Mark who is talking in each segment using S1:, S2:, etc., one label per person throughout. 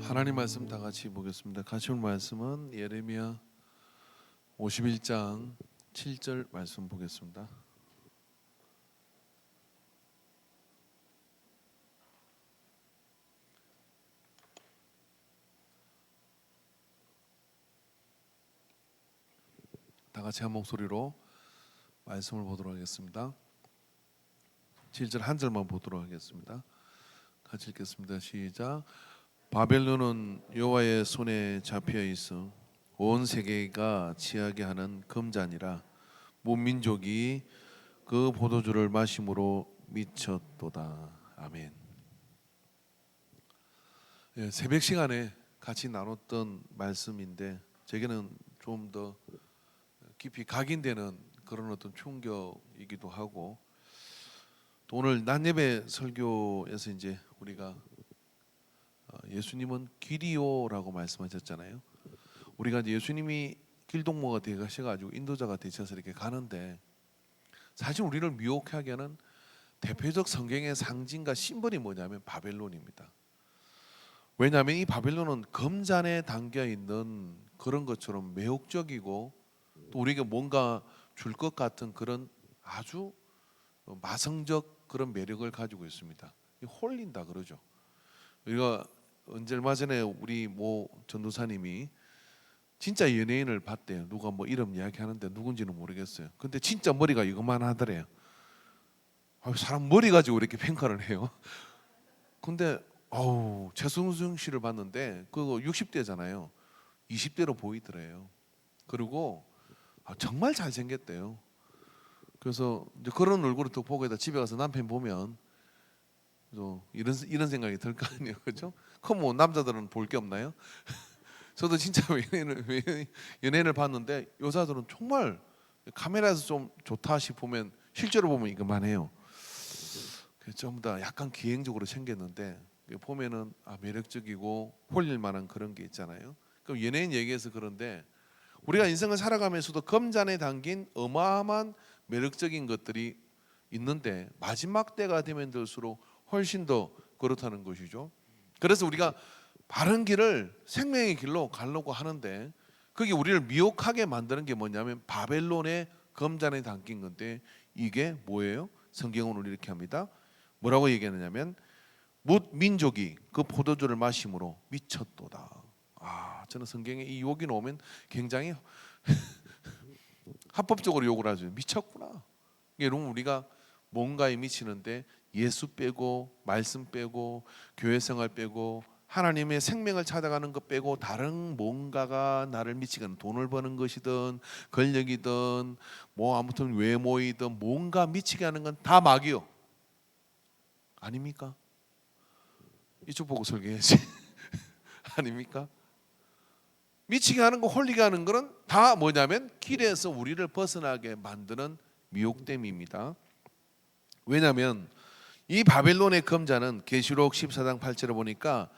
S1: 하나님 말씀 다 같이 보겠습니다. 같이 볼 말씀은 예레미야 51장 7절 말씀 보겠습니다. 다 같이 한 목소리로 말씀을 보도록 하겠습니다. 7절 한 절만 보도록 하겠습니다. 같이 읽겠습니다. 시작. 바벨론은 여호와의 손에 잡혀 있어 온 세계가 취하게 하는 금잔이라 온 민족이 그 포도주를 마심으로 미쳤도다. 아멘. 새벽 시간에 같이 나눴던 말씀인데 제게는 좀 더 깊이 각인되는 그런 어떤 충격이기도 하고, 또 오늘 낮 예배 설교에서 이제 우리가 예수님은 길이요라고 말씀하셨잖아요. 우리가 이제 예수님이 길동무가 되셔가지고 인도자가 되셔서 이렇게 가는데, 사실 우리를 미혹하게 하는 대표적 성경의 상징과 심벌이 뭐냐면 바벨론입니다. 왜냐하면 이 바벨론은 금잔에 담겨 있는 그런 것처럼 매혹적이고, 또 우리에게 뭔가 줄 것 같은 그런 아주 마성적 그런 매력을 가지고 있습니다. 홀린다 그러죠. 우리가 언제 얼마 전에 우리 모 전도사님이 진짜 연예인을 봤대요. 누가 뭐 이름 이야기하는데 누군지는 모르겠어요. 근데 진짜 머리가 이것만 하더래요. 사람 머리 가지고 이렇게 평가를 해요. 근데 최승순 씨를 봤는데 그거 60대잖아요. 20대로 보이더래요. 그리고 정말 잘생겼대요. 그래서 이제 그런 얼굴을 또 보고 있다 집에 가서 남편 보면 이런 생각이 들 거 아니에요, 그렇죠? 그럼 뭐 남자들은 볼 게 없나요? 저도 진짜 연예인을 봤는데 여자들은 정말 카메라에서 좀 좋다 싶으면 실제로 보면 이것만 해요. 좀 더 약간 기행적으로 생겼는데 보면은 매력적이고 홀릴 만한 그런 게 있잖아요. 그럼 연예인 얘기해서 그런데 우리가 인생을 살아가면서도 금잔에 담긴 어마어마한 매력적인 것들이 있는데 마지막 때가 되면 될수록 훨씬 더 그렇다는 것이죠. 그래서 우리가 바른 길을 생명의 길로 가려고 하는데 그게 우리를 미혹하게 만드는 게 뭐냐면 바벨론의 금잔에 담긴 건데, 이게 뭐예요? 성경은 우리 이렇게 합니다. 뭐라고 얘기하느냐면 뭇 민족이 그 포도주를 마심으로 미쳤도다. 저는 성경에 이 욕이 나오면 굉장히 합법적으로 욕을 하죠. 미쳤구나. 여러분, 우리가 뭔가에 미치는데 예수 빼고 말씀 빼고 교회 생활 빼고 하나님의 생명을 찾아가는 것 빼고 다른 뭔가가 나를 미치게 하는, 돈을 버는 것이든 권력이든 뭐 아무튼 외모이든 뭔가 미치게 하는 건 다 마귀요. 아닙니까? 이쪽 보고 설교해야지. 아닙니까? 미치게 하는 거, 홀리게 하는 거는 다 뭐냐면 길에서 우리를 벗어나게 만드는 미혹됨입니다. 왜냐하면 이 바벨론의 금자는 계시록 14장 8절에 보니까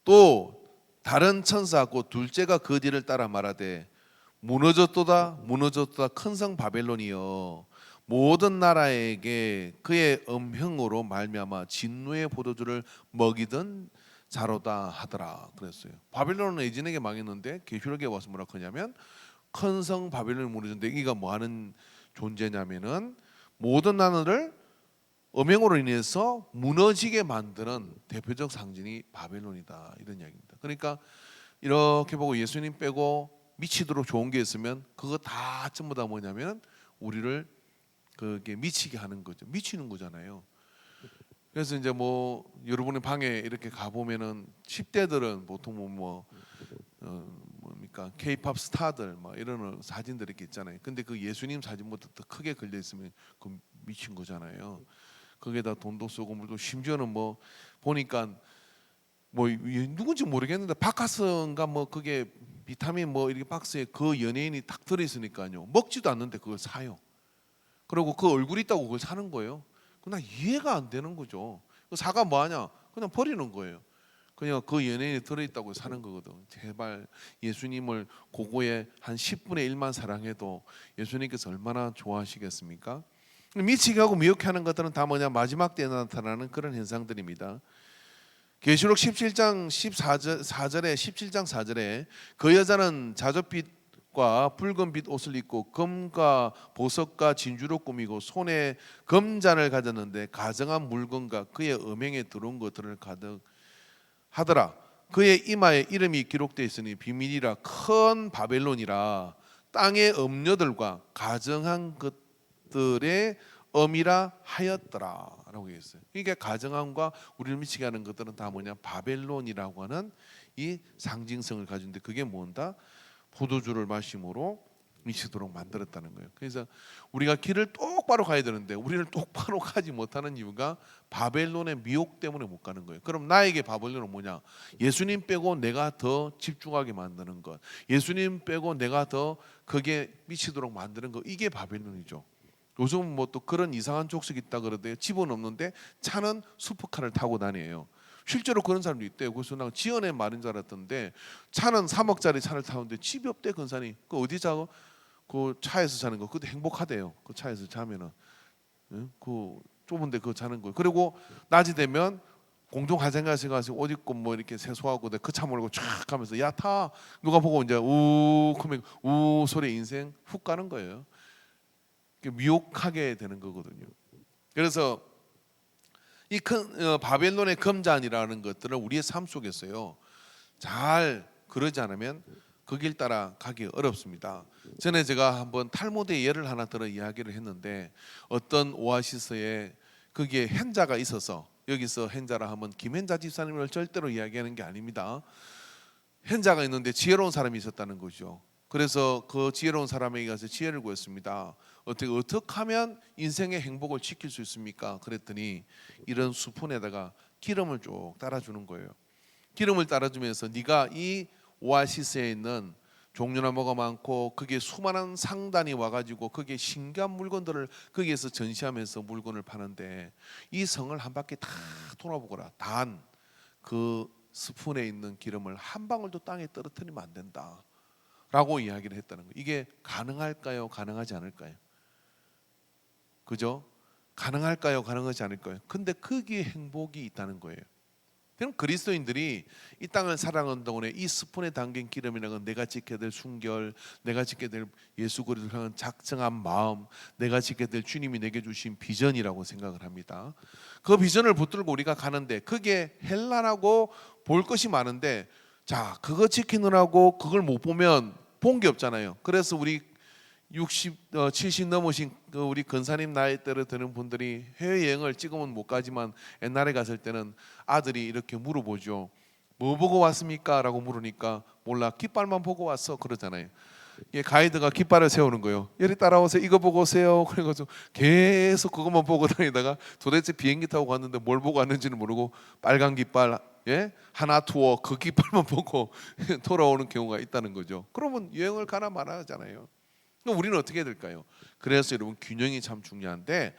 S1: 또 다른 천사하고 둘째가 그 뒤를 따라 말하되 무너졌도다 무너졌도다 큰 성 바벨론이여 모든 나라에게 그의 음흉으로 말미암아 진노의 포도주를 먹이던 자로다 하더라 그랬어요. 바벨론은 에진에게 망했는데 계시록에 와서 뭐라 하냐면 큰 성 바벨론이 무너졌는데 이가 뭐 하는 존재냐면은 모든 나라를 음행으로 인해서 무너지게 만드는 대표적 상징이 바벨론이다, 이런 이야기입니다. 그러니까 이렇게 보고 예수님 빼고 미치도록 좋은 게 있으면 그거 다 전부 다 뭐냐면 우리를 그게 미치게 하는 거죠. 미치는 거잖아요. 그래서 이제 뭐 여러분의 방에 이렇게 가 보면은 10대들은 보통 뭡니까 K-팝 스타들 막 이런 사진들 이렇게 있잖아요. 근데 그 예수님 사진보다 더 크게 걸려 있으면 그 미친 거잖아요. 거기에다 돈도 쓰고 물도, 심지어는 뭐 보니까 뭐 누군지 모르겠는데 박하선가 뭐 그게 비타민 뭐 이렇게 박스에 그 연예인이 딱 들어 있으니까요. 먹지도 않는데 그걸 사요. 그리고 그 얼굴이 있다고 그걸 사는 거예요. 나 이해가 안 되는 거죠. 그 사가 뭐 하냐? 그냥 버리는 거예요. 그냥 그 연예인이 들어있다고 사는 거거든. 제발 예수님을 고고에 한 10분의 1만 사랑해도 예수님께서 얼마나 좋아하시겠습니까? 미치게 하고 미혹해 하는 것들은 다 뭐냐? 마지막 때에 나타나는 그런 현상들입니다. 계시록 17장 4절에 17장 4절에 그 여자는 자줏빛과 붉은 빛 옷을 입고 금과 보석과 진주로 꾸미고 손에 금잔을 가졌는데 가정한 물건과 그의 음행에 들어온 것들을 가득 하더라. 그의 이마에 이름이 기록되어 있으니 비밀이라 큰 바벨론이라 땅의 음녀들과 가정한 것들의 엄이라 하였더라라고 했어요. 그러니까 가정함과 우리를 미치게 하는 것들은 다 뭐냐, 바벨론이라고 하는 이 상징성을 가지는데 그게 뭔다? 포도주를 마심으로 미치도록 만들었다는 거예요. 그래서 우리가 길을 똑바로 가야 되는데 우리를 똑바로 가지 못하는 이유가 바벨론의 미혹 때문에 못 가는 거예요. 그럼 나에게 바벨론은 뭐냐? 예수님 빼고 내가 더 집중하게 만드는 것, 예수님 빼고 내가 더 그게 미치도록 만드는 것, 이게 바벨론이죠. 요즘 뭐 또 그런 이상한 족속이 있다 그러대요. 집은 없는데 차는 슈퍼카를 타고 다녀요. 실제로 그런 사람도 있대요. 그래서 나 지연의 말인 줄 알았던데 차는 3억짜리 차를 타는데 집이 없대. 근사님 그 어디 자고 그 차에서 자는 거 그것도 행복하대요. 그 차에서 자면은 그 좁은데 그거 자는 거. 그리고 낮이 되면 공중 화장실에 가서 옷 입고 뭐 이렇게 세수하고 그 차 몰고 쫙 가면서 야 타 누가 보고 이제 우 그러면 우 소리 인생 훅 가는 거예요. 미혹하게 되는 거거든요. 그래서 이 바벨론의 금잔이라는 것들을 우리의 삶 속에서요 잘 그러지 않으면 그 길 따라 가기 어렵습니다. 전에 제가 한번 탈무드의 예를 하나 들어 이야기를 했는데 어떤 오아시스에 거기에 hen자가 있어서, 여기서 hen자라 하면 김hen자 집사님을 절대로 이야기하는 게 아닙니다. hen자가 있는데 지혜로운 사람이 있었다는 거죠. 그래서 그 지혜로운 사람에게 가서 지혜를 구했습니다. 어떻게 하면 인생의 행복을 지킬 수 있습니까? 그랬더니 이런 수푼에다가 기름을 쭉 따라주는 거예요. 기름을 따라주면서 네가 이 오아시스에 있는 종려나무가 많고 거기에 수많은 상단이 와가지고 거기에 신기한 물건들을 거기에서 전시하면서 물건을 파는데 이 성을 한 바퀴 다 돌아보거라. 단 그 스푼에 있는 기름을 한 방울도 땅에 떨어뜨리면 안 된다 라고 이야기를 했다는 거예요. 이게 가능할까요? 가능하지 않을까요? 그죠? 가능할까요? 가능하지 않을까요? 근데 거기에 행복이 있다는 거예요. 그럼 그리스도인들이 이 땅을 살아가는 동안에 이 스푼에 담긴 기름이라는 건 내가 지켜야 될 순결, 내가 지켜야 될 예수 그리스도를 향한 작정한 마음, 내가 지켜야 될 주님이 내게 주신 비전이라고 생각을 합니다. 그 비전을 붙들고 우리가 가는데 그게 헬라라고 볼 것이 많은데 자 그거 지키느라고 그걸 못 보면 본 게 없잖아요. 그래서 우리 60, 70 넘으신 우리 근사님 나이대로 되는 분들이 해외여행을 지금은 못 가지만 옛날에 갔을 때는 아들이 이렇게 물어보죠. 뭐 보고 왔습니까? 라고 물으니까 몰라 깃발만 보고 왔어 그러잖아요. 가이드가 깃발을 세우는 거예요. 여기 따라오세요. 이거 보고 오세요. 그래가지고 계속 그것만 보고 다니다가 도대체 비행기 타고 갔는데 뭘 보고 왔는지는 모르고 빨간 깃발 하나 투어 그 깃발만 보고 돌아오는 경우가 있다는 거죠. 그러면 여행을 가나 마나 하잖아요. 그럼 우리는 어떻게 해야 될까요? 그래서 여러분 균형이 참 중요한데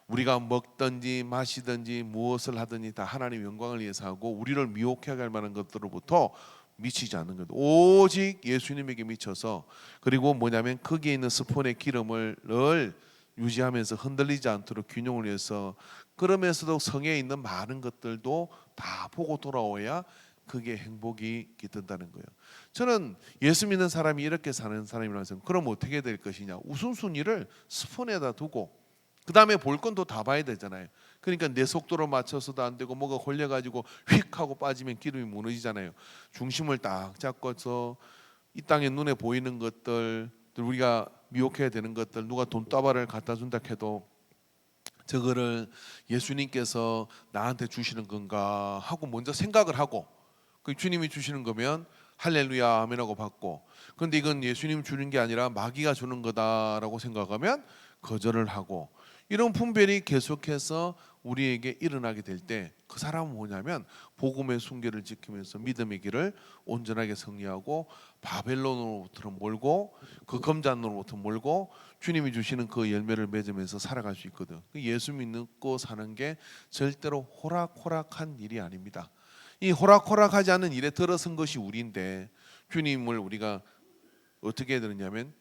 S1: 우리가 먹든지 마시든지 무엇을 하든지 다 하나님의 영광을 위해서 하고 우리를 미혹해 갈 만한 것들로부터 미치지 않는 것. 오직 예수님에게 미쳐서 그리고 뭐냐면 거기에 있는 스푼의 기름을 늘 유지하면서 흔들리지 않도록 균형을 위해서 그러면서도 성에 있는 많은 것들도 다 보고 돌아오야 그게 행복이 깃든다는 거예요. 저는 예수 믿는 사람이 이렇게 사는 사람이라고 생각해요. 그럼 어떻게 될 것이냐? 우선순위를 스푼에다 두고 그 다음에 볼 건 또 다 봐야 되잖아요. 그러니까 내 속도로 맞춰서도 안 되고 뭐가 걸려가지고 휙 하고 빠지면 기름이 무너지잖아요. 중심을 딱 잡고서 이 땅에 눈에 보이는 것들 우리가 미혹해야 되는 것들 누가 돈다발을 갖다 준다 해도 저거를 예수님께서 나한테 주시는 건가 하고 먼저 생각을 하고 그 주님이 주시는 거면 할렐루야 아멘하고 받고 그런데 이건 예수님 주는 게 아니라 마귀가 주는 거다라고 생각하면 거절을 하고 이런 분별이 계속해서 우리에게 일어나게 될 때 그 사람은 뭐냐면 복음의 순결을 지키면서 믿음의 길을 온전하게 승리하고 바벨론으로부터 몰고 그 금잔으로부터 몰고 주님이 주시는 그 열매를 맺으면서 살아갈 수 있거든. 예수 믿고 사는 게 절대로 호락호락한 일이 아닙니다. 이 호락호락하지 않은 일에 들어선 것이 우리인데 주님을 우리가 어떻게 해야 되느냐면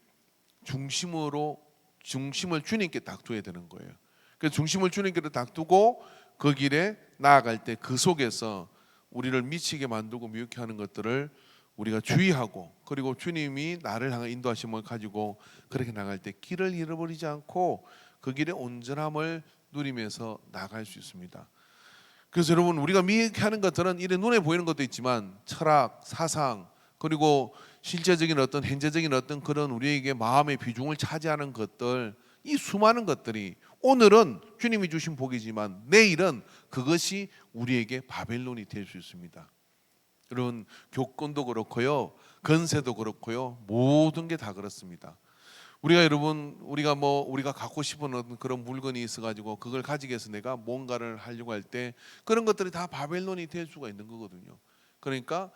S1: 중심을 주님께 딱 둬야 되는 거예요. 그 중심을 주님께 딱 두고 그 길에 나아갈 때 그 속에서 우리를 미치게 만들고 미혹해 하는 것들을 우리가 주의하고, 그리고 주님이 나를 향한 인도하심을 가지고 그렇게 나갈 때 길을 잃어버리지 않고 그 길의 온전함을 누리면서 나갈 수 있습니다. 그래서 여러분, 우리가 미혹해 하는 것들은 이래 눈에 보이는 것도 있지만 철학, 사상, 그리고 실제적인 어떤 현재적인 어떤 그런 우리에게 마음의 비중을 차지하는 것들, 이 수많은 것들이 오늘은 주님이 주신 복이지만 내일은 그것이 우리에게 바벨론이 될 수 있습니다. 여러분, 교권도 그렇고요, 건세도 그렇고요, 모든 게 다 그렇습니다. 우리가 여러분, 우리가 갖고 싶은 어떤 그런 물건이 있어가지고 그걸 가지기 위해서 내가 뭔가를 하려고 할 때 그런 것들이 다 바벨론이 될 수가 있는 거거든요. 그러니까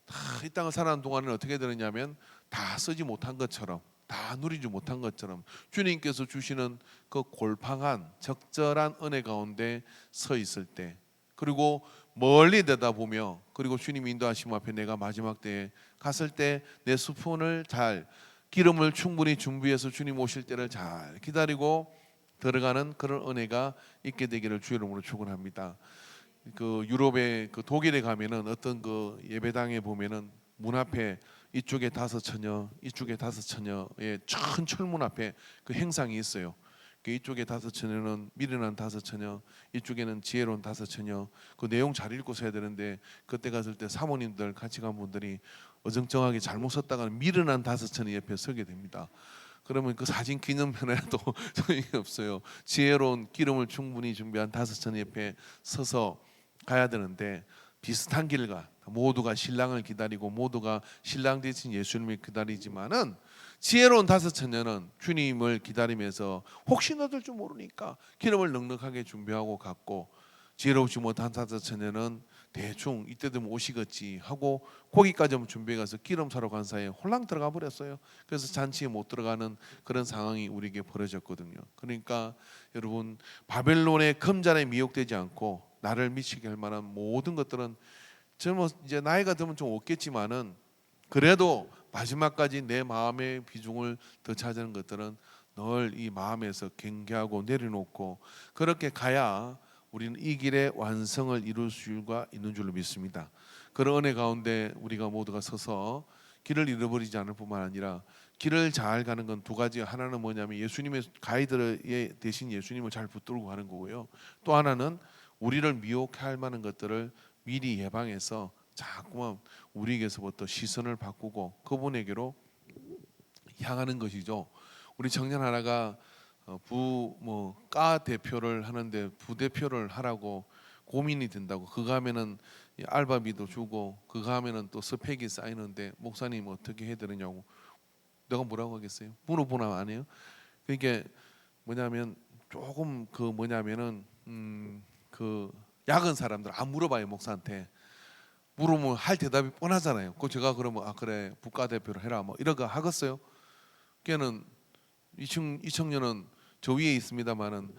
S1: 다 이 땅을 살아가는 동안은 어떻게 되느냐면 다 쓰지 못한 것처럼, 다 누리지 못한 것처럼 주님께서 주시는 그 골팡한 적절한 은혜 가운데 서 있을 때, 그리고 멀리 내다보며, 그리고 주님 인도하심 앞에 내가 마지막 때에 갔을 때 내 스푼을 잘, 기름을 충분히 준비해서 주님 오실 때를 잘 기다리고 들어가는 그런 은혜가 있게 되기를 주 이름으로 축원합니다. 그 유럽의 그 독일에 가면은 어떤 그 예배당에 보면은 문 앞에 이쪽에 5처녀, 이쪽에 5처녀의 큰 철문 앞에 그 행상이 있어요. 그 이쪽에 5처녀는 미련한 5처녀, 이쪽에는 지혜로운 5처녀. 그 내용 잘 읽고 서야 되는데 그때 갔을 때 사모님들 같이 간 분들이 어정쩡하게 잘못 섰다가는 미련한 5처녀 옆에 서게 됩니다. 그러면 그 사진 기념편에도 소용이 없어요. 지혜로운 기름을 충분히 준비한 5처녀 옆에 서서 가야 되는데, 비슷한 길과 모두가 신랑을 기다리고 모두가 신랑 대신 예수님을 기다리지만은 지혜로운 5처녀는 주님을 기다리면서 혹시 얻을 줄 모르니까 기름을 넉넉하게 준비하고 갔고, 지혜롭지 못한 5처녀는 대충 이때 되면 오시겠지 하고 거기까지 준비해 가서 기름 사러 간 사이에 홀랑 들어가 버렸어요. 그래서 잔치에 못 들어가는 그런 상황이 우리에게 벌어졌거든요. 그러니까 여러분, 바벨론의 금잔에 미혹되지 않고 나를 미치게 할 만한 모든 것들은, 저는 이제 나이가 들면 좀 없겠지만은 그래도 마지막까지 내 마음의 비중을 더 차지하는 것들은 늘 이 마음에서 경계하고 내려놓고 그렇게 가야 우리는 이 길의 완성을 이룰 수가 있는 줄로 믿습니다. 그런 은혜 가운데 우리가 모두가 서서 길을 잃어버리지 않을 뿐만 아니라 길을 잘 가는 건 두 가지. 하나는 뭐냐면 예수님의 가이드 대신 예수님을 잘 붙들고 가는 거고요. 또 하나는 우리를 미혹할 만한 것들을 미리 예방해서 자꾸만 우리에게서부터 시선을 바꾸고 그분에게로 향하는 것이죠. 우리 청년 하나가 과 대표를 하는데 부대표를 하라고 고민이 된다고. 그거 하면은 알바비도 주고 그거 하면은 또 스펙이 쌓이는데 목사님 어떻게 해야 되느냐고. 내가 뭐라고 하겠어요? 물어보나 안 해요? 그게 뭐냐면 조금 그 뭐냐면은 그 야근 사람들 안 물어봐요. 목사한테 물으면 할 대답이 뻔하잖아요. 그 제가 그러면 그래 국가대표를 해라 뭐 이런 거 하겠어요? 걔는 이 청년은 저 위에 있습니다만은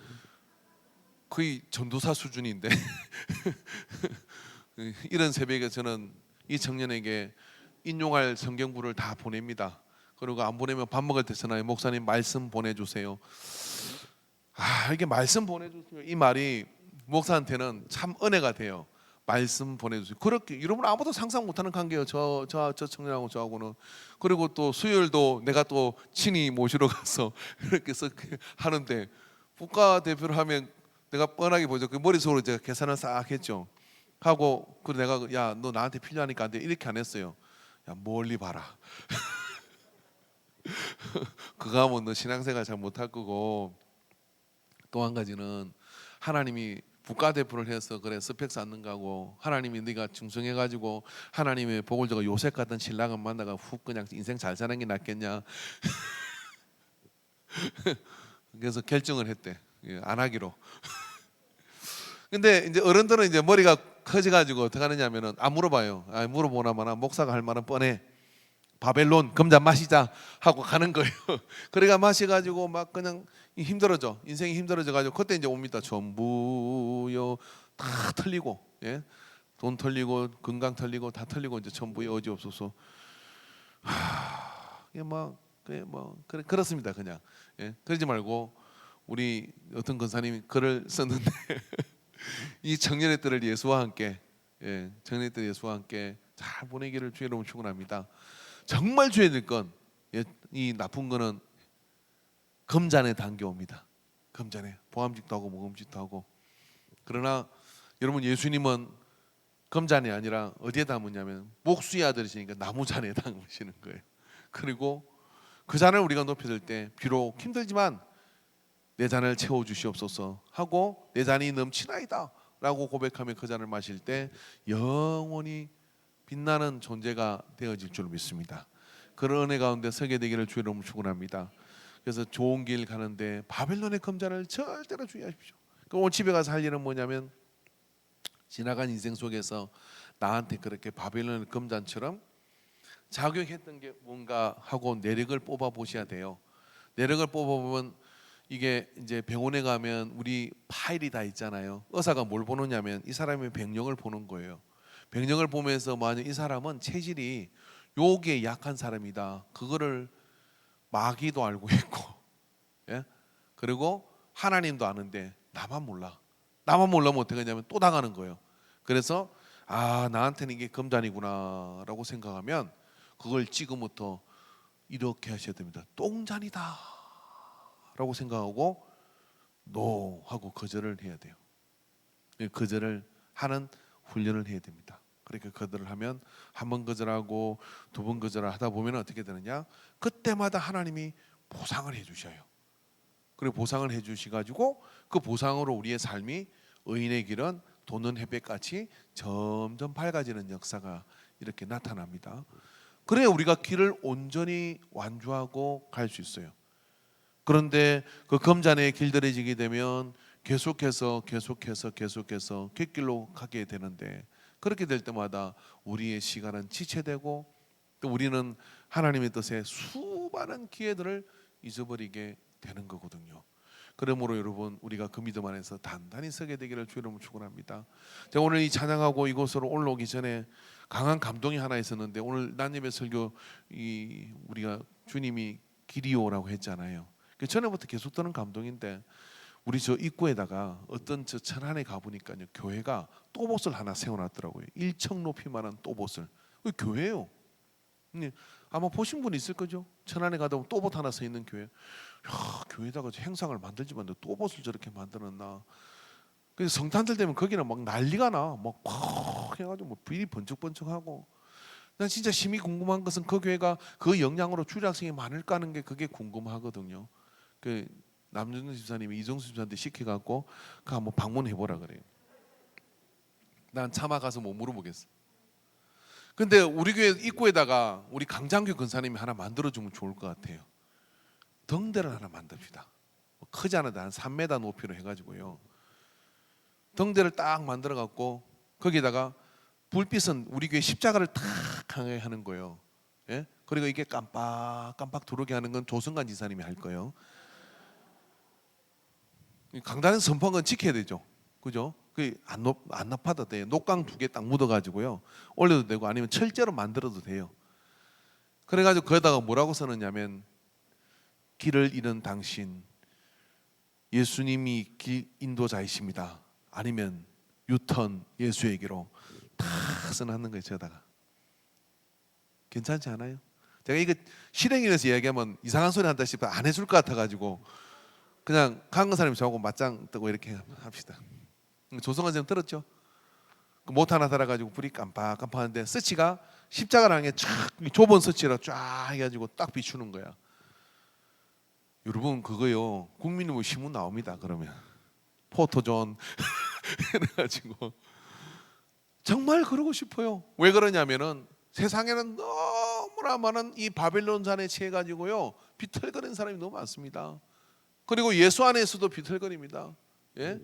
S1: 거의 전도사 수준인데 이런 새벽에 저는 이 청년에게 인용할 성경부를 다 보냅니다. 그리고 안 보내면 밥 먹을 때 전화해. 목사님 말씀 보내주세요. 이게 말씀 보내주세요 이 말이 목사한테는 참 은혜가 돼요. 말씀 보내주세요. 그렇게 여러분 아무도 상상 못하는 관계예요. 저 청년하고 저하고는. 그리고 또 수요일도 내가 또 친히 모시러 가서 이렇게 해서 하는데 국가대표를 하면 내가 뻔하게 보죠. 그 머릿속으로 제가 계산을 싹 했죠. 하고 그 내가 야 너 나한테 필요하니까 안 돼 이렇게 안 했어요. 야 멀리 봐라. 그거 하면 너 신앙생활 잘 못할 거고, 또 한 가지는 하나님이 국가대표를 해서 그래 스펙 쌓는 거고, 하나님이 네가 충성해가지고 하나님의 복을 줘가 요셉 같은 신랑을 만나가 훅 그냥 인생 잘 사는 게 낫겠냐. 그래서 결정을 했대. 안 하기로. 근데 이제 어른들은 이제 머리가 커져가지고 어떻게 하느냐면은 안 물어봐요. 물어보나 마나 목사가 할 말은 뻔해. 바벨론 금잔 마시자 하고 가는 거예요. 그래가 마셔가지고 막 그냥 힘들어져. 인생이 힘들어져가지고 그때 이제 옵니다. 전부요 다 털리고, 예, 돈 털리고 건강 털리고 다 털리고 이제 전부에 어지 없어서 이게 그래 그렇습니다. 그냥 그러지 말고 우리 어떤 권사님이 글을 썼는데 이 청년의 뜰을 예수와 함께 예, 정리했던 예수와 함께 잘 보내기를 주의 이름으로 축원합니다. 정말 주의해야 될 건 이 나쁜 거는 금잔에 담겨옵니다. 금잔에 보암직도 하고 모금직도 하고. 그러나 여러분 예수님은 금잔이 아니라 어디에 담으냐면 목수의 아들이시니까 나무잔에 담으시는 거예요. 그리고 그 잔을 우리가 높여들 때 비록 힘들지만 내 잔을 채워주시옵소서 하고 내 잔이 넘치나이다 라고 고백하며 그 잔을 마실 때 영원히 빛나는 존재가 되어질 줄 믿습니다. 그런 은혜 가운데 서게 되기를 주의 이름으로 축원합니다. 그래서 좋은 길 가는데 바벨론의 금잔을 절대로 주의하십시오. 오늘 집에 가서 할 일은 뭐냐면 지나간 인생 속에서 나한테 그렇게 바벨론의 금잔처럼 작용했던 게 뭔가 하고 내력을 뽑아 보셔야 돼요. 내력을 뽑아 보면 이게 이제 병원에 가면 우리 파일이 다 있잖아요. 의사가 뭘 보느냐면 이 사람의 병력을 보는 거예요. 병력을 보면서 만약 이 사람은 체질이 요기에 약한 사람이다. 그거를 마귀도 알고 있고, 예? 그리고 하나님도 아는데 나만 몰라. 나만 몰라면 어떻게 하냐면 또 당하는 거예요. 그래서 아 나한테는 이게 금잔이구나라고 생각하면 그걸 지금부터 이렇게 하셔야 됩니다. 똥잔이다 라고 생각하고 노 하고 거절을 해야 돼요. 거절을 하는 훈련을 해야 됩니다. 그렇게 거절을 하면 한 번 거절하고 두 번 거절을 하다 보면 어떻게 되느냐, 그때마다 하나님이 보상을 해주셔요. 그리고 보상을 해주시가지고 그 보상으로 우리의 삶이 의인의 길은 돋는 햇볕같이 점점 밝아지는 역사가 이렇게 나타납니다. 그래야 우리가 길을 온전히 완주하고 갈 수 있어요. 그런데 그 금잔에 길들여지게 되면 계속해서 귓길로 가게 되는데, 그렇게 될 때마다 우리의 시간은 지체되고 또 우리는 하나님의 뜻에 수많은 기회들을 잊어버리게 되는 거거든요. 그러므로 여러분 우리가 그 믿음 안에서 단단히 서게 되기를 주의 이름으로 축원합니다. 제가 오늘 이 찬양하고 이곳으로 올라오기 전에 강한 감동이 하나 있었는데, 오늘 난예배 설교 우리가 주님이 길이오라고 했잖아요. 그 전에부터 계속 드는 감동인데, 우리 저 입구에다가 어떤 저 천안에 가보니까요, 교회가 또봇을 하나 세워놨더라고요. 1층 높이만한 또봇을. 교회예요. 아마 보신 분 있을 거죠. 천안에 가다 보면 또봇 하나 서 있는 교회. 야, 교회에다가 행상을 만들지만 또봇을 저렇게 만들었나. 그래서 성탄절 되면 거기는 막 난리가 나. 막 팍 해가지고 뭐 비리 번쩍번쩍하고. 난 진짜 심히 궁금한 것은 그 교회가 그 영향으로 주일학생이 많을까 하는 게 그게 궁금하거든요. 그 남준수 집사님이 이정수 집사한테 시켜갖고 그 한번 방문해보라 그래요. 난 차마 가서 못 물어보겠어. 근데 우리 교회 입구에다가 우리 강장규 권사님이 하나 만들어주면 좋을 것 같아요. 덩대를 하나 만듭시다. 크지 않아도 한 3m 높이로 해가지고요. 덩대를 딱 만들어갖고 거기다가 불빛은 우리 교회 십자가를 탁 향하게 하는 거예요. 예? 그리고 이게 깜빡깜빡 들어오게 하는 건 조성관 지사님이 할 거예요. 강단에서 선포한 건 지켜야 되죠. 그죠? 안 높아도 돼요. 녹강 2개 딱 묻어가지고요. 올려도 되고 아니면 철제로 만들어도 돼요. 그래가지고 거기다가 뭐라고 써느냐면, 길을 잃은 당신, 예수님이 길 인도자이십니다. 아니면 유턴 예수에게로 다 써놨는 거예요. 저다가 괜찮지 않아요? 제가 이거 실행인에서 이야기하면 이상한 소리 한다 싶어 안 해줄 것 같아가지고 그냥 강근사님 저하고 맞짱 뜨고 이렇게 합시다. 조성관 선생님 들었죠? 그 못 하나 달아가지고 불이 깜빡깜빡하는데 서치가 십자가라는 게 쫙 좁은 서치라 쫙 해가지고 딱 비추는 거야. 여러분 그거요 국민의힘 신문 나옵니다. 그러면 포토존 해가지고 정말 그러고 싶어요. 왜 그러냐면은 세상에는 너무나 많은 이 바벨론 잔에 취해가지고요 비틀거리는 사람이 너무 많습니다. 그리고 예수 안에서도 비틀거립니다. 예?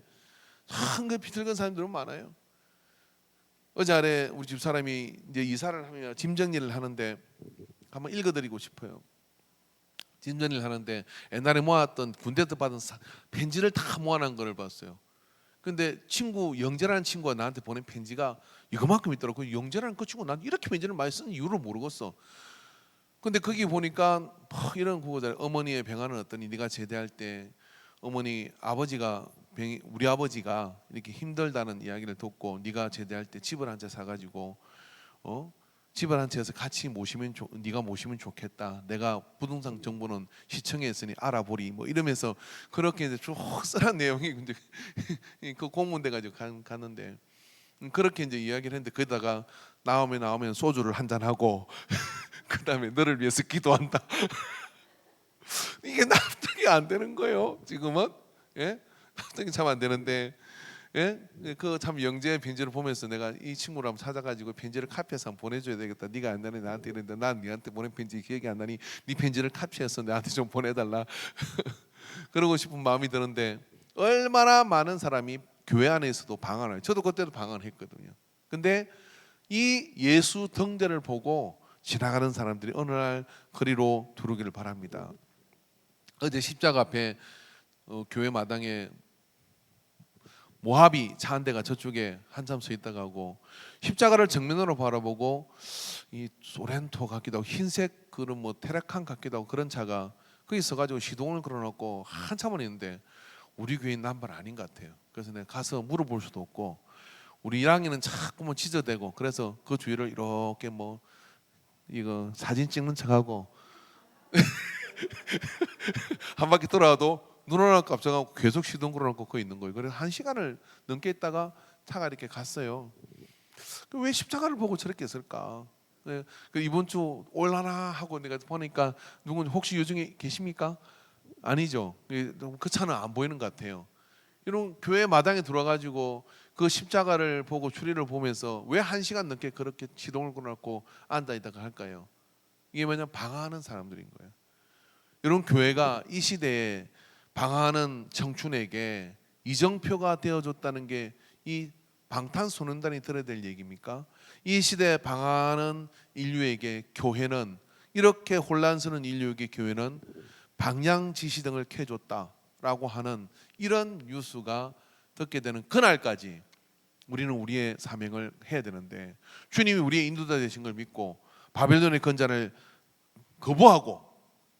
S1: 한그 비틀거리는 사람들이 너무 많아요. 어제 아래 우리 집 사람이 이제 이사를 하며 짐 정리를 하는데 한번 읽어드리고 싶어요. 짐 정리를 하는데 옛날에 모았던 군대 때 받은 편지를 다 모아놓은 걸 봤어요. 근데 영재라는 친구가 나한테 보낸 편지가 이거만큼 있더라고. 영재라는 그 친구 난 이렇게 편지를 많이 쓰는 이유를 모르겠어. 근데 거기 보니까 이런 구호들, 어머니의 병화는 어떠니, 네가 제대할 때 어머니 아버지가 우리 아버지가 이렇게 힘들다는 이야기를 듣고 네가 제대할 때 집을 한 채 사가지고 집을 한 채에서 같이 모시면 네가 모시면 좋겠다. 내가 부동산 정보는 시청에 있으니 알아보리. 뭐 이러면서 그렇게 이제 쭉 쓰란 내용이 근데 그 공문 돼 가지고 갔는데 그렇게 이제 이야기를 했는데 거기다가 나오면 소주를 한 잔 하고 그다음에 너를 위해서 기도한다. 이게 납득이 안 되는 거예요. 지금은 예? 납득이 참 안 되는데 예? 그 참 영재의 편지를 보면서 내가 이 친구를 한번 찾아가지고 편지를 카피해서 한번 보내줘야 되겠다. 네가 안 나니 나한테 이랬는데 난 네한테 보낸 편지 기억이 안 나니 네 편지를 카피해서 나한테 좀 보내달라. 그러고 싶은 마음이 드는데 얼마나 많은 사람이 교회 안에서도 방황을 해요. 저도 그때도 방황을 했거든요. 근데 이 예수 등대를 보고 지나가는 사람들이 어느 날 그리로 두르기를 바랍니다. 어제 십자가 앞에 교회 마당에 모하비 차 한 대가 저쪽에 한참 서 있다가 하고 십자가를 정면으로 바라보고 이 소렌토 같기도 하고 흰색 그런 뭐 테라칸 같기도 하고 그런 차가 거기 있어가지고 시동을 걸어놓고 한참을 있는데 우리 교회 남발 아닌 것 같아요. 그래서 내가 가서 물어볼 수도 없고 우리 1학년은 자꾸 뭐 짖어대고 그래서 그 주위를 이렇게 뭐 이거 사진 찍는 척하고 한 바퀴 돌아도 눈 하나 깜짝하고 계속 시동 걸어놓고 거 있는 거예요. 그래서 1시간을 넘게 있다가 차가 이렇게 갔어요. 왜 십자가를 보고 저렇게 했을까? 네, 이번 주 올라나 하고 내가 보니까 누군 혹시 요 중에 계십니까? 아니죠. 그 차는 안 보이는 것 같아요. 이런 교회 마당에 들어와가지고 그 십자가를 보고 주리를 보면서 왜 1시간 넘게 그렇게 시동을 걸어놓고 앉아 있다가 할까요? 이게 뭐냐면 방황하는 사람들인 거예요. 이런 교회가 이 시대에 방황하는 청춘에게 이정표가 되어줬다는 게 이 방탄소년단이 들어야 될 얘기입니까? 이 시대에 방황하는 인류에게 교회는 이렇게 혼란스러운 인류에게 교회는 방향 지시등을 켜줬다라고 하는 이런 뉴스가 듣게 되는 그날까지 우리는 우리의 사명을 해야 되는데 주님이 우리의 인도자 되신 걸 믿고 바벨론의 건자를 거부하고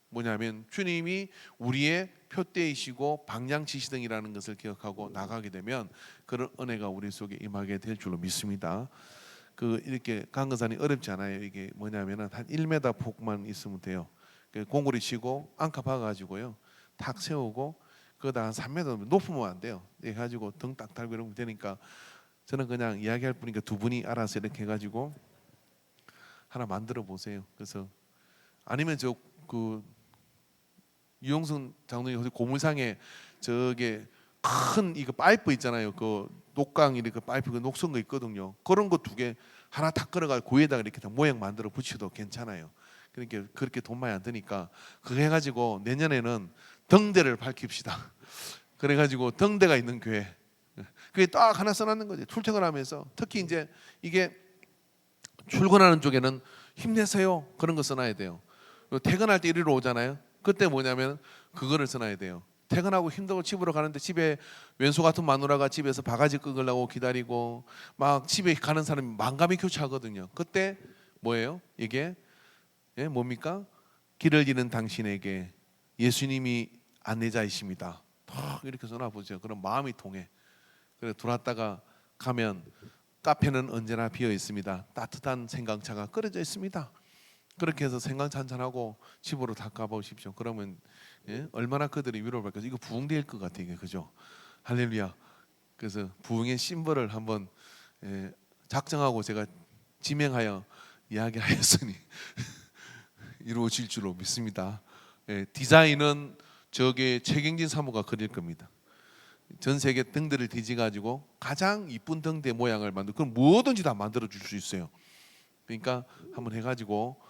S1: 뭐냐면 주님이 우리의 표대이시고 방향 지시등이라는 것을 기억하고 나가게 되면 그런 은혜가 우리 속에 임하게 될 줄로 믿습니다. 이렇게 강건산이 어렵지 않아요. 이게 뭐냐면은 한 1m 폭만 있으면 돼요. 공구리 치고 앙카 박아가지고요, 탁 세우고 그거다 한 3m 높으면 안 돼요. 해가지고 등 딱 달고 이러면 되니까 저는 그냥 이야기할 뿐이니까 두 분이 알아서 이렇게 해가지고 하나 만들어 보세요. 그래서 아니면 유영순 장로님 고물상에 저게 큰 이거 파이프 있잖아요. 그 녹강 이렇게 파이프 그 녹슨 거 있거든요. 그런 거 2개 하나 탁 걸어가 고에다가 이렇게 다 모양 만들어 붙여도 괜찮아요. 그러니까 그렇게 돈 많이 안 드니까 그거 해가지고 내년에는 등대를 밝힙시다. 그래가지고 등대가 있는 교회 그게 딱 하나 써놨는 거지. 출퇴근하면서 특히 이제 이게 출근하는 쪽에는 힘내세요 그런 거 써놔야 돼요. 퇴근할 때 이리로 오잖아요. 그때 뭐냐면 그거를 써놔야 돼요. 퇴근하고 힘들고 집으로 가는데 집에 왼수 같은 마누라가 집에서 바가지 끄으려고 기다리고 막 집에 가는 사람이 만감이 교차하거든요. 그때 뭐예요? 이게 뭡니까? 길을 잃은 당신에게 예수님이 안내자이십니다. 탁 이렇게 써놔보죠. 그럼 마음이 통해. 그래 들어왔다가 가면 카페는 언제나 비어 있습니다. 따뜻한 생강차가 끓여져 있습니다. 그렇게 해서 생강차 한잔하고 집으로 다 가보십시오. 그러면 얼마나 그들이 위로를 받겠어요. 이거 부흥될 것 같아요. 이게 그죠? 할렐루야. 그래서 부흥의 심벌을 한번 작정하고 제가 지명하여 이야기하였으니 이루어질 줄로 믿습니다. 디자인은 저게 최경진 사모가 그릴 겁니다. 전 세계 등들을 뒤져가지고 가장 이쁜 등대 모양을 만들고 그럼 뭐든지 다 만들어 줄 수 있어요. 그러니까 한번 해가지고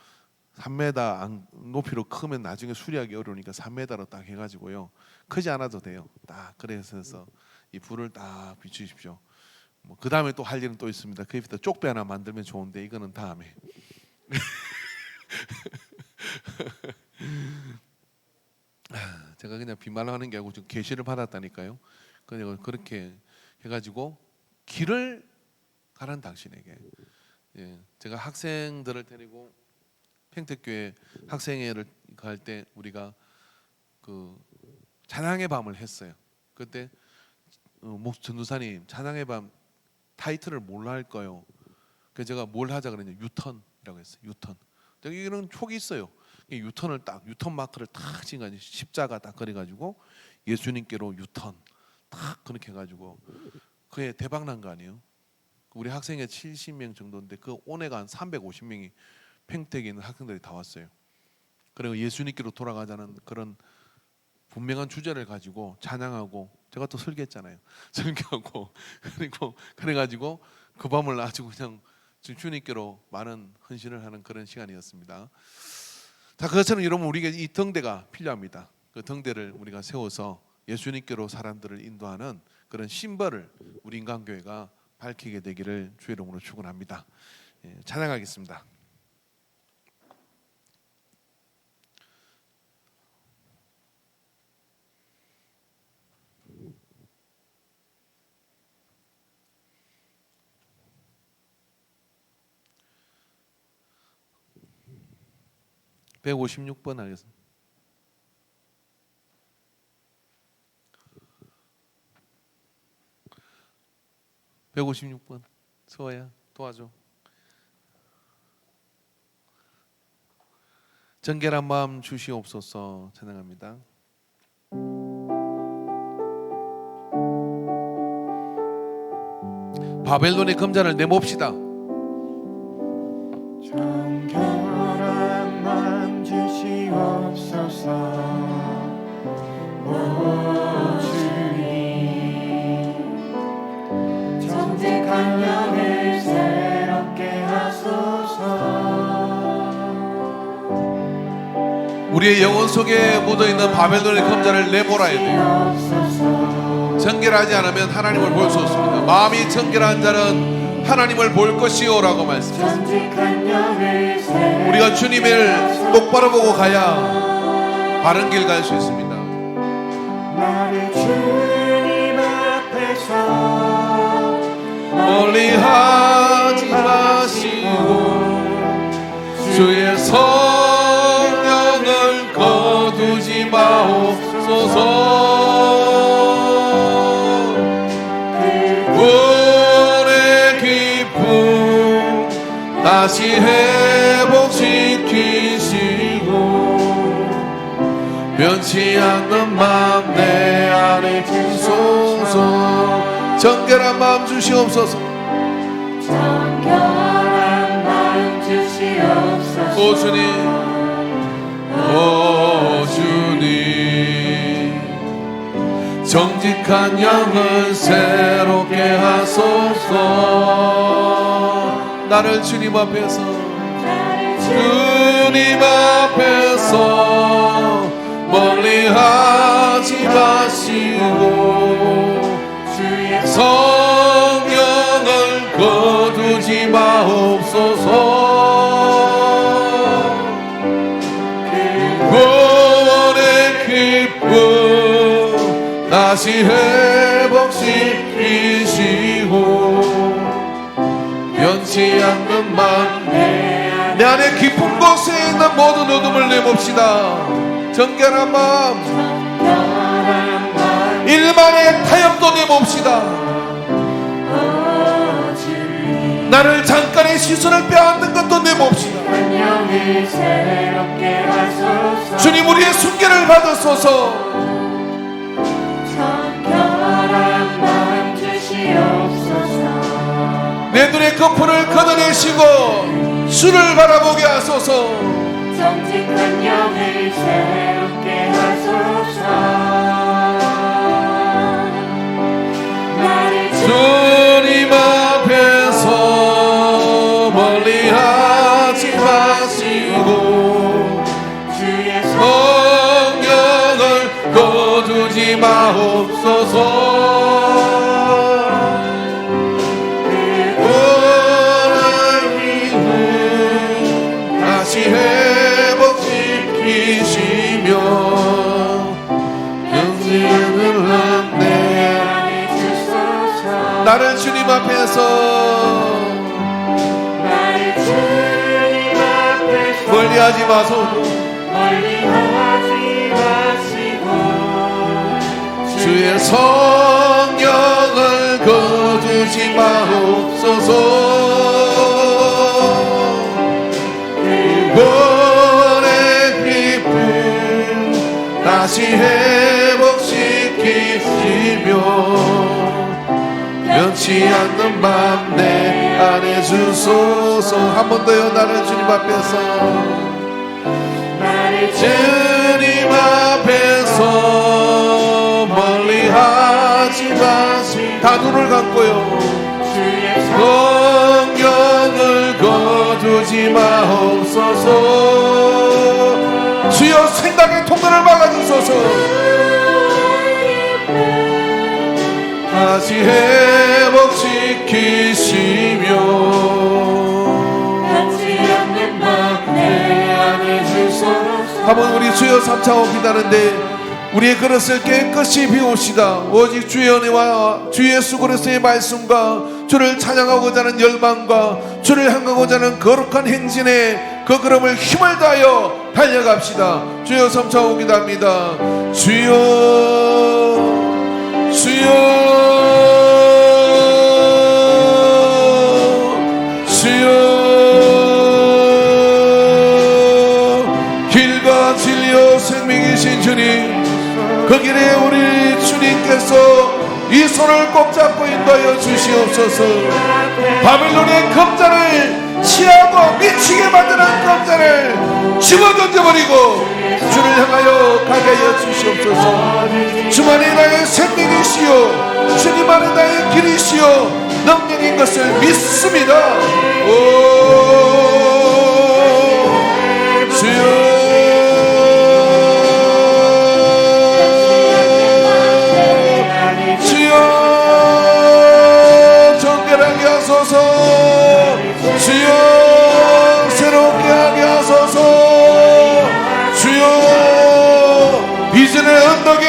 S1: 3m 높이로 크면 나중에 수리하기 어려우니까 3m로 딱 해가지고요. 크지 않아도 돼요. 딱 그래서 이 불을 딱 비추십시오. 그 다음에 또 할 일은 또 있습니다. 그 옆에다 쪽배 하나 만들면 좋은데 이거는 다음에. 제가 그냥 빈말하는 게 아니고 좀 계시를 받았다니까요. 그냥 그렇게 해가지고 길을 가는 당신에게 제가 학생들을 데리고 평택교회 학생회를 갈 때 우리가 그 찬양의 밤을 했어요. 그때 전도사님 찬양의 밤 타이틀을 뭘로 할까요? 그래서 제가 뭘 하자 그랬냐, 유턴이라고 했어요. 유턴. 이런 촉이 있어요. 유턴을 딱, 유턴 마크를 딱 찍어가지고 십자가 딱 그려가지고 예수님께로 유턴 딱 그렇게 해가지고 그게 대박 난 거 아니에요? 우리 학생이 70명 정도인데 그 온해가 한 350명이 평택에 있는 학생들이 다 왔어요. 그리고 예수님께로 돌아가자는 그런 분명한 주제를 가지고 찬양하고, 제가 또 설계했잖아요. 설교하고 그리고 그래가지고 그 밤을 아주 그냥 주님께로 많은 헌신을 하는 그런 시간이었습니다. 자, 그것처럼 여러분 우리에게 이 등대가 필요합니다. 그 등대를 우리가 세워서 예수님께로 사람들을 인도하는 그런 심벌을 우리 인간교회가 밝히게 되기를 주의 이름으로 축원합니다. 찬양하겠습니다. (156번) 하겠습니다. (156번) 서호야 도와줘. 정결한 마음 주시옵소서. 찬양합니다. 바벨론의 금잔을 내몹시다.
S2: 정결한 마음 주시옵소서. 오 주님, 정직한 영을 새롭게 하소서.
S1: 우리의 영혼 속에 묻어있는 바벨론의 금잔을 내몰아야 돼요. 정결하지 않으면 하나님을 볼 수 없습니다. 마음이 정결한 자는 하나님을 볼 것이요라고 말씀하셨습니다. 우리가 주님을 똑바로 보고 가야 바른 길 갈 수 있습니다.
S2: 나를 주님 앞에서
S1: 멀리 하지 마시고 주의 성령을 거두지 마옵소서. 구원의 기쁨 다시 회복시키시고 변치 않는 마음 내 안에 주소서. 정결한 마음 주시옵소서.
S2: 정결한 마음 주시옵소서.
S1: 오 주님, 오 주님, 정직한 영을 새롭게 하소서. 나를 주님 앞에서, 주님 앞에서 멀리 하지 마시고
S2: 주의
S1: 성령을 거두지 마옵소서. 구원의 기쁨 다시 회복시키시고 변치 않는 마음 내 안에 깊은 곳에 있는 모든 어둠을 내봅시다. 정결한 마음, 일만의 타협도 내봅시다. 나를 잠깐의 시선을 빼앗는 것도 내봅시다. 주님, 우리의 순결을 받으소서.
S2: 정결한 마음 주시옵소서.
S1: 내 눈의 거품을 걷어내시고 주를 바라보게 하소서.
S2: 정직한 영을 새롭게 하소서. 나를
S1: 주님 앞에서 멀리 하지 마시고
S2: 주의
S1: 성령을 거두지 마옵소서. 다시 회복시키시며 변질을 내
S2: 안에 주소서.
S1: 나를 주님 앞에서
S2: 나를 주님 앞에서
S1: 멀리하지 마소서.
S2: 멀리하지 마시고
S1: 주의 성령 거두지 마옵소서. 이번의 기쁨 다시 회복시키시며 변치 않는 맘 내 안에 주소서. 한 번 더요. 나를 주님 앞에서,
S2: 나를
S1: 주님 앞에서 멀리하지 마시. 다 눈을 감고요.
S2: 주의
S1: 성경을 거두지 마옵소서. 주여 생각의 통로를 막아주소서. 다시 회복시키시며
S2: 변치 않는 맘 내 안에 주소서.
S1: 한번 우리 주여 삼차오 기다는데 우리의 그릇을 깨끗이 비웁시다. 오직 주의 은혜와 주 예수 그리스도의 말씀과 주를 찬양하고자 하는 열망과 주를 향하고자 하는 거룩한 행진에 그 걸음을 힘을 다하여 달려갑시다. 주여 삼차오 기다합니다. 주여 주여 주여. 길과 진리와 생명이신 주님, 그 길에 우리 주님께서 이 손을 꼭 잡고 인도하여 주시옵소서. 바빌론의 금자를 취하고 미치게 만드는 금자를 집어 던져버리고 주를 향하여 가게 하여 주시옵소서. 주만이 나의 생명이시요 주님 안에 나의 길이시요 능력인 것을 믿습니다. 오 주여. 주여 새롭게 하게 하소서. 주여 이전의 언덕에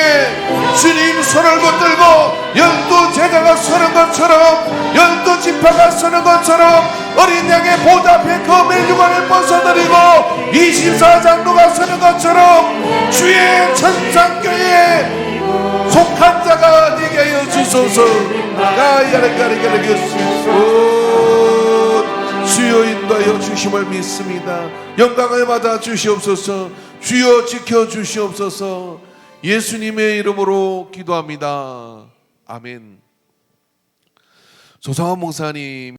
S1: 주님 손을 붙들고 12 제자가 서는 것처럼 12 지파가 서는 것처럼 어린 양의 보좌 앞에 그 멜류관을 벗어들이고 24장로가 서는 것처럼 주의 천상교회에 속한 자가 되게 하여 주소서. 주여 인도하여 주심을 믿습니다. 영광을 받아 주시옵소서. 주여 지켜 주시옵소서. 예수님의 이름으로 기도합니다. 아멘. 조상환 목사님